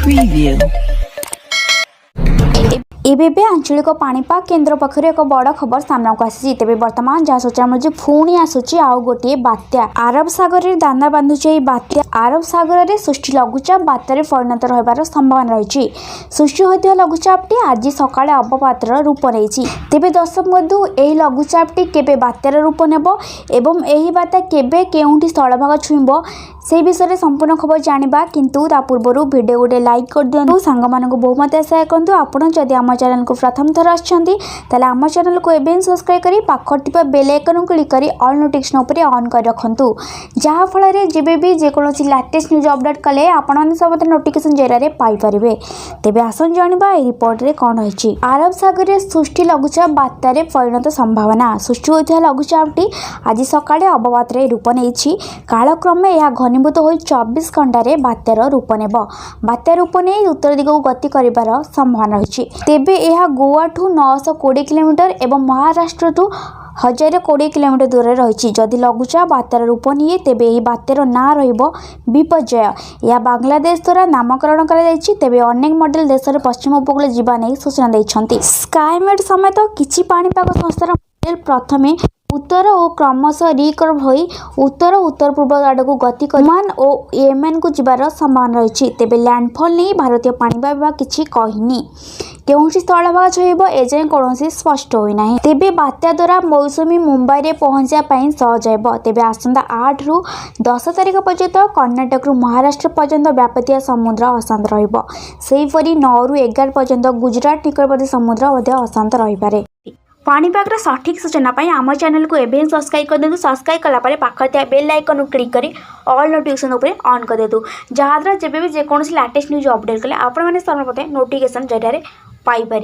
Preview. एबेबे आंचलिक पाणीपाग केन्द्र पक्षर एक बड़ खबर सामना को आसी तेज बर्तमान जहाँ सूचना मिली पुणी आसूची आउ गोटे बात्या आरब सागर में दाना बांधुचे बात्या आरब सागर में सृष्टि लघुचाप बात्यार परिणत रहार संभावना रही सृष्टि होता लघुचापटी आज सकाଳେ अवपातर रूप नहीं तेज दर्शक बंधु यह लघुचापटी केबे बात्यार रूप नेब एवं यही बात्या केबे केउंठी स्थलभाग छुईब से विषय संपूर्ण खबर जाना किंतु ता पूर्व वीडियो गोटे लाइक कर दिखाँ सांग मानक बहुमत सेयार करूँ आपड़ जदि आम चैनल को प्रथम थर आम चैनल को एवं सब्सक्राइब कर पाखर बेल आइकन क्लिक कर ऑल नोटिफिकेशन उपर ऑन कर रखुँ जहाँफल जब भी जेकोसी लेटेस्ट न्यूज अपडेट कले आपण सब नोटिफिकेशन जरिए पाइपर तेज आसन जाना रिपोर्ट में कौन रही आरब सागर में सृष्टि लघुचाप बात्यार परिणत संभावना सृष्टि होता लघुचापटी आज सकाଳେ अवपातर रूप नहीं कालक्रमे यह घनीभूत हो 24 घंटे बात्यार रूप नेब बात्या रूप नहीं उत्तर दिग को गति कर संभावना रही तेबे यह गोवा ठू 920 किलोमीटर एवं महाराष्ट्र ठू 1020 किलोमीटर दूर रही जदि लघुचाप बात्यार रूप निए तेबे यह बात्यार ना विपर्यय यह बांग्लादेश द्वारा नामकरण तेबे अनेक मॉडल देश में पश्चिम उपकूल जावा नहीं सूचना देते स्काईमेट समेत किछि पाणीपाग संस्थार मॉडल प्रथमे उत्तर और क्रमशः रिकर्व हो उत्तर उत्तर पूर्व आड़ को गति ओमान और येमेन को जीवार संभावना रही तेबे लैंडफॉल नहीं भारतीय पाणीपाग विभाग किछि कहिनी केउंठी स्थलभाग छुईब एजाएं कौन स्पष्ट होना तेबे बात्या द्वारा मौसुमी मुंबई में पहुंचापी सहज हो तेबे आसंता 8 रु 10 तारिख पर्यंत कर्णाटक रु महाराष्ट्र पर्यंत व्यापी समुद्र अशांत रहीपरी 9 रु 11 पर्यंत गुजरात निकटवर्ती समुद्र अशांत रहीपे पाणीपाग सठिक सूचना आम चैनल को एवं सब्सक्राइब कर दिखाँ सब्सक्राइब कलापर पाखर बेल आइकन क्लिक कर ऑल नोटिफिकेशन उपर ऑन कर दिखाँ जहाँद्वारा जब भी जेकोसी लेटेस्ट न्यूज अपडेट कले आपण मैंने सर्वप्रथम नोटिफिकेशन जरिए पाइपर।